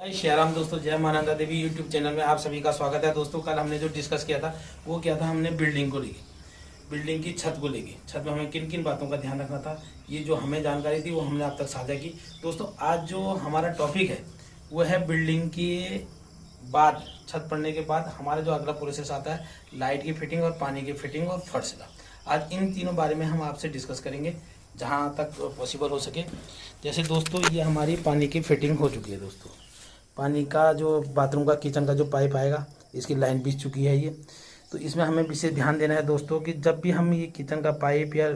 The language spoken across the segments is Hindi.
जय श्री राम दोस्तों, जय मानंदा देवी यूट्यूब चैनल में आप सभी का स्वागत है। दोस्तों कल हमने जो डिस्कस किया था वो क्या था, हमने बिल्डिंग को लेके, बिल्डिंग की छत को लेके, छत में हमें किन किन बातों का ध्यान रखना था, ये जो हमें जानकारी थी वो हमने आप तक साझा की। दोस्तों आज जो हमारा टॉपिक है वो है बिल्डिंग के बाद, छत पड़ने के बाद हमारा जो अगला प्रोसेस आता है लाइट की फिटिंग और पानी की फिटिंग और फर्श का। आज इन तीनों बारे में हम आपसे डिस्कस करेंगे जहाँ तक पॉसिबल हो सके। जैसे दोस्तों ये हमारी पानी की फिटिंग हो चुकी है। दोस्तों पानी का जो बाथरूम का किचन का जो पाइप आएगा इसकी लाइन बिछ चुकी है ये, तो इसमें हमें विशेष ध्यान देना है दोस्तों कि जब भी हम ये किचन का पाइप या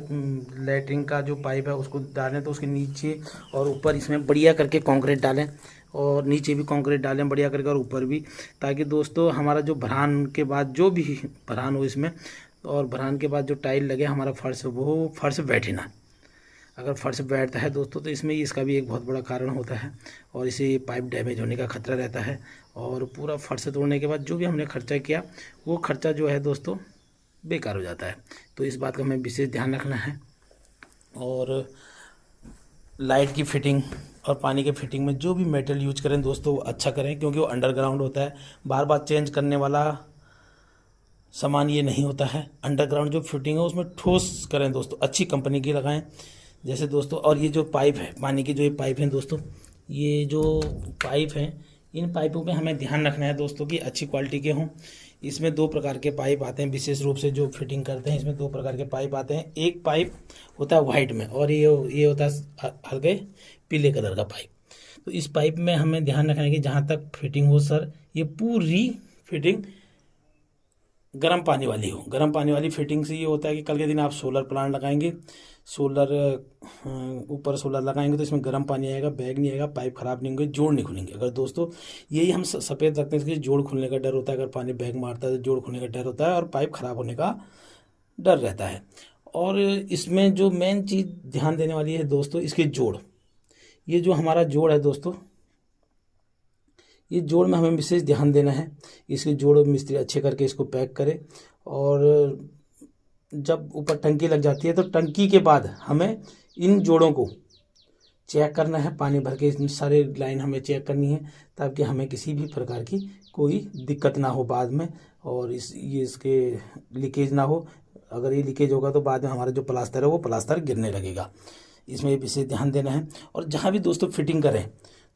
लैट्रिन का जो पाइप है उसको डालें तो उसके नीचे और ऊपर इसमें बढ़िया करके कंक्रीट डालें, और नीचे भी कंक्रीट डालें बढ़िया करके और ऊपर भी, ताकि दोस्तों हमारा जो भरान के बाद जो भी भरान हो इसमें, और भरान के बाद जो टाइल लगे हमारा फर्श वो फर्श बैठे ना। अगर फर्श बैठता है दोस्तों तो इसमें इसका भी एक बहुत बड़ा कारण होता है और इसे पाइप डैमेज होने का खतरा रहता है, और पूरा फर्श तोड़ने के बाद जो भी हमने खर्चा किया वो खर्चा जो है दोस्तों बेकार हो जाता है। तो इस बात का हमें विशेष ध्यान रखना है। और लाइट की फिटिंग और पानी के फिटिंग में जो भी मेटल यूज करें दोस्तों वो अच्छा करें, क्योंकि वो अंडरग्राउंड होता है, बार बार चेंज करने वाला सामान ये नहीं होता है। अंडरग्राउंड जो फिटिंग है उसमें ठोस करें दोस्तों, अच्छी कंपनी की लगाएं। जैसे दोस्तों, और ये जो पाइप है पानी की, जो ये पाइप हैं दोस्तों, ये जो पाइप हैं इन पाइपों पे हमें ध्यान रखना है दोस्तों कि अच्छी क्वालिटी के हों। इसमें दो प्रकार के पाइप आते हैं, विशेष रूप से जो फिटिंग करते हैं इसमें दो प्रकार के पाइप आते हैं। एक पाइप होता है वाइट में और ये होता है हल्के पीले कलर का पाइप। तो इस पाइप में हमें ध्यान रखना है कि जहाँ तक फिटिंग हो सर, ये पूरी फिटिंग गर्म पानी वाली हो। गर्म पानी वाली फिटिंग से ये होता है कि कल के दिन आप सोलर प्लांट लगाएंगे, सोलर ऊपर सोलर लगाएंगे तो इसमें गर्म पानी आएगा, बैग नहीं आएगा, पाइप खराब नहीं होंगे, जोड़ नहीं खुलेंगे। अगर दोस्तों यही हम सफ़ेद रखते हैं कि जोड़ खुलने का डर होता है, अगर पानी बैग मारता है तो जोड़ खुलने का डर होता है और पाइप खराब होने का डर रहता है। और इसमें जो मेन चीज़ ध्यान देने वाली है दोस्तों, इसके जोड़, ये जो हमारा जोड़ है दोस्तों, ये जोड़ में हमें विशेष ध्यान देना है। इसके जोड़ मिस्त्री अच्छे करके इसको पैक करे, और जब ऊपर टंकी लग जाती है तो टंकी के बाद हमें इन जोड़ों को चेक करना है, पानी भर के इन सारे लाइन हमें चेक करनी है, ताकि हमें किसी भी प्रकार की कोई दिक्कत ना हो बाद में, और इसके लीकेज ना हो। अगर ये लीकेज होगा तो बाद में हमारा जो प्लास्टर है वो प्लास्टर गिरने लगेगा। इसमें विशेष ध्यान देना है। और जहाँ भी दोस्तों फिटिंग करें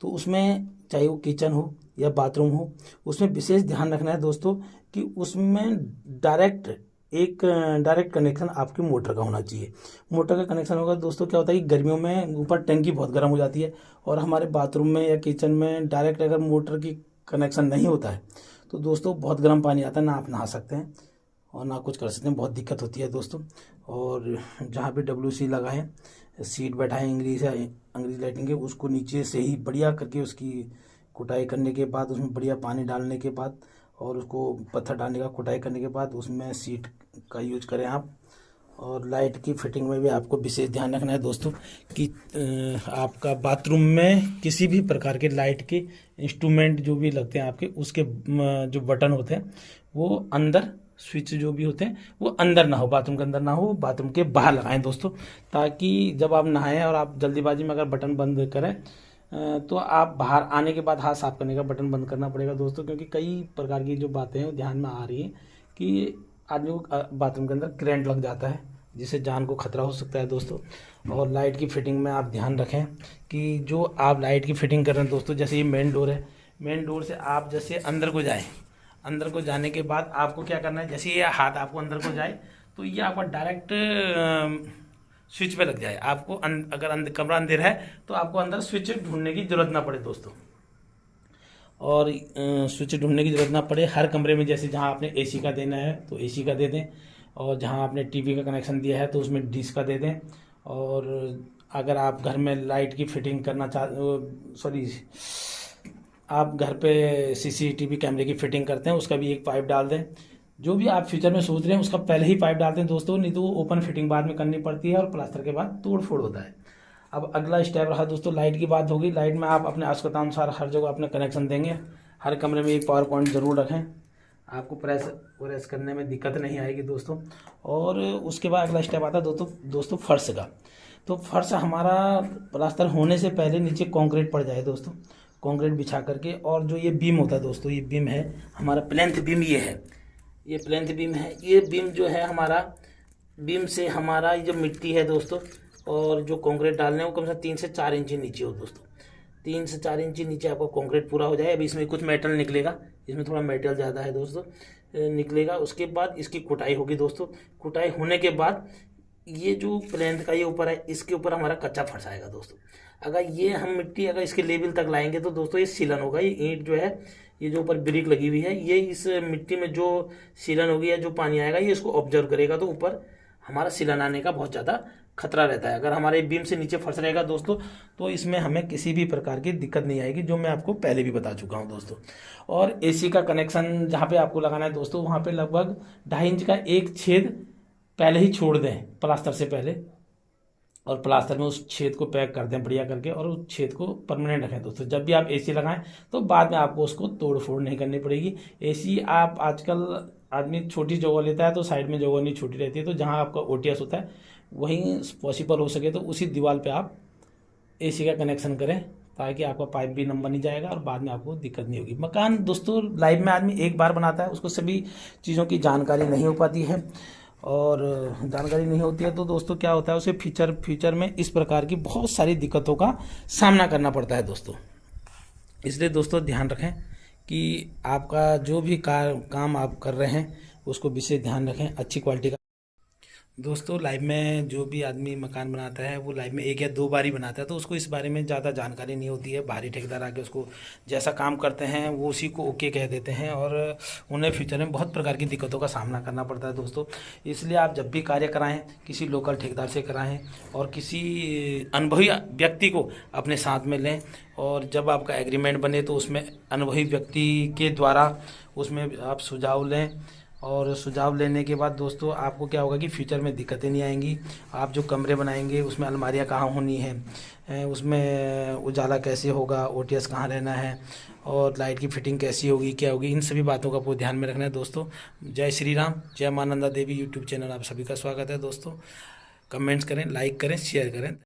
तो उसमें चाहे वो किचन हो या बाथरूम हो, उसमें विशेष ध्यान रखना है दोस्तों कि उसमें डायरेक्ट कनेक्शन आपकी मोटर का होना चाहिए। मोटर का कनेक्शन होगा दोस्तों, क्या होता है कि गर्मियों में ऊपर टंकी बहुत गर्म हो जाती है, और हमारे बाथरूम में या किचन में डायरेक्ट अगर मोटर की कनेक्शन नहीं होता है तो दोस्तों बहुत गर्म पानी आता है, ना आप नहा सकते हैं और ना कुछ कर सकते हैं, बहुत दिक्कत होती है दोस्तों। और जहाँ पे WC लगाएं, सीट बैठाएं अंग्रेजी लाइटिंग के, उसको नीचे से ही बढ़िया करके उसकी कुटाई करने के बाद, उसमें बढ़िया पानी डालने के बाद और उसको पत्थर डालने का कुटाई करने के बाद उसमें सीट का यूज करें आप। और लाइट की फिटिंग में भी आपको विशेष ध्यान रखना है दोस्तों कि आपका बाथरूम में किसी भी प्रकार के लाइट के इंस्ट्रूमेंट जो भी लगते हैं आपके, उसके जो बटन होते हैं वो अंदर, स्विच जो भी होते हैं वो अंदर ना हो, बाथरूम के अंदर ना हो, बाथरूम के बाहर लगाएं दोस्तों, ताकि जब आप नहाएं और आप जल्दीबाजी में अगर बटन बंद करें तो आप बाहर आने के बाद हाथ साफ करने का बटन बंद करना पड़ेगा दोस्तों, क्योंकि कई प्रकार की जो बातें हैं ध्यान में आ रही हैं कि आदमी को बाथरूम के अंदर करंट लग जाता है जिससे जान को खतरा हो सकता है दोस्तों। और लाइट की फिटिंग में आप ध्यान रखें कि जो आप लाइट की फिटिंग कर रहे हैं दोस्तों, जैसे ये मेन डोर है, मेन डोर से आप जैसे अंदर को जाएँ, अंदर को जाने के बाद आपको क्या करना है, जैसे ये हाथ आपको अंदर को जाए तो ये आपका डायरेक्ट स्विच पे लग जाए। आपको अगर कमरा अंधेरा है तो आपको अंदर स्विच ढूंढने की ज़रूरत ना पड़े दोस्तों, और स्विच ढूंढने की ज़रूरत ना पड़े। हर कमरे में जैसे जहाँ आपने AC का देना है तो AC का दे दें, और जहाँ आपने TV का कनेक्शन दिया है तो उसमें डिश का दे दें। और अगर आप घर में लाइट की फिटिंग करना आप घर पे CCTV कैमरे की फिटिंग करते हैं उसका भी एक पाइप डाल दें। जो भी आप फ्यूचर में सोच रहे हैं उसका पहले ही पाइप डालते हैं दोस्तों, नहीं तो वो ओपन फिटिंग बाद में करनी पड़ती है और प्लास्टर के बाद तोड़ फोड़ होता है। अब अगला स्टेप रहा दोस्तों, लाइट की बात होगी। लाइट में आप अपने आवश्यकतानुसार हर जगह अपने कनेक्शन देंगे। हर कमरे में एक पावर पॉइंट ज़रूर रखें, आपको प्रेस करने में दिक्कत नहीं आएगी दोस्तों। और उसके बाद अगला स्टेप आता है दोस्तों फर्श का। तो फर्श हमारा प्लास्टर होने से पहले नीचे कंक्रीट पड़ जाए दोस्तों, कंक्रीट बिछा करके। और जो ये बीम होता है दोस्तों, ये बीम है हमारा प्लेंथ बीम, ये है, ये प्लेंथ बीम है। ये बीम जो है हमारा, बीम से हमारा ये जो मिट्टी है दोस्तों और जो कंक्रीट डालने वो कम से कम 3 से 4 इंच नीचे हो दोस्तों। 3 से 4 इंच नीचे आपका कंक्रीट पूरा हो जाए। अभी इसमें कुछ मेटल निकलेगा, इसमें थोड़ा मेटल ज़्यादा है दोस्तों, निकलेगा। उसके बाद इसकी कुटाई होगी दोस्तों। कुटाई होने के बाद ये जो प्लेंथ का ये ऊपर है, इसके ऊपर हमारा कच्चा फर्श आएगा दोस्तों। अगर ये हम मिट्टी अगर इसके लेवल तक लाएंगे तो दोस्तों ये सीलन होगा। ये ईंट जो है, ये जो ऊपर ब्रिक लगी हुई है, ये इस मिट्टी में जो सीलन होगी या जो पानी आएगा ये इसको ऑब्जर्व करेगा, तो ऊपर हमारा सीलन आने का बहुत ज़्यादा खतरा रहता है। अगर हमारे बीम से नीचे फर्श रहेगा दोस्तों तो इसमें हमें किसी भी प्रकार की दिक्कत नहीं आएगी, जो मैं आपको पहले भी बता चुका हूं दोस्तों। और एसी का कनेक्शन जहां पे आपको लगाना है दोस्तों, वहां पे लगभग 2.5 इंच का एक छेद पहले ही छोड़ दें प्लास्टर से पहले, और प्लास्टर में उस छेद को पैक कर दें बढ़िया करके, और उस छेद को परमानेंट रखें दोस्तों। जब भी आप एसी लगाएं तो बाद में आपको उसको तोड़ फोड़ नहीं करनी पड़ेगी। एसी आप आजकल आदमी छोटी जगह लेता है तो साइड में जगह नहीं छोटी रहती है, तो जहां आपका ओटीएस होता है वहीं पॉसिबल हो सके तो उसी दीवार पे आप एसी का कनेक्शन करें, ताकि आपका पाइप भी लंबा नहीं जाएगा और बाद में आपको दिक्कत नहीं होगी। मकान दोस्तों लाइफ में आदमी एक बार बनाता है, उसको सभी चीज़ों की जानकारी नहीं हो पाती है, और जानकारी नहीं होती है तो दोस्तों क्या होता है, उसे फ्यूचर में इस प्रकार की बहुत सारी दिक्कतों का सामना करना पड़ता है दोस्तों। इसलिए दोस्तों ध्यान रखें कि आपका जो भी काम आप कर रहे हैं उसको विशेष ध्यान रखें, अच्छी क्वालिटी का। दोस्तों लाइफ में जो भी आदमी मकान बनाता है वो लाइफ में 1 या 2 बार ही बनाता है, तो उसको इस बारे में ज़्यादा जानकारी नहीं होती है। बाहरी ठेकेदार आके उसको जैसा काम करते हैं वो उसी को ओके कह देते हैं, और उन्हें फ्यूचर में बहुत प्रकार की दिक्कतों का सामना करना पड़ता है दोस्तों। इसलिए आप जब भी कार्य कराएं किसी लोकल ठेकेदार से कराएं, और किसी अनुभवी व्यक्ति को अपने साथ में लें, और जब आपका एग्रीमेंट बने तो उसमें अनुभवी व्यक्ति के द्वारा उसमें आप सुझाव लें। और सुझाव लेने के बाद दोस्तों आपको क्या होगा कि फ्यूचर में दिक्कतें नहीं आएंगी। आप जो कमरे बनाएंगे उसमें अलमारियां कहाँ होनी है, उसमें उजाला कैसे होगा, ओटीएस कहाँ रहना है, और लाइट की फिटिंग कैसी होगी, क्या होगी, इन सभी बातों का आपको ध्यान में रखना है दोस्तों। जय श्री राम, जय मां नंदा देवी यूट्यूब चैनल आप सभी का स्वागत है दोस्तों। कमेंट्स करें, लाइक करें, शेयर करें।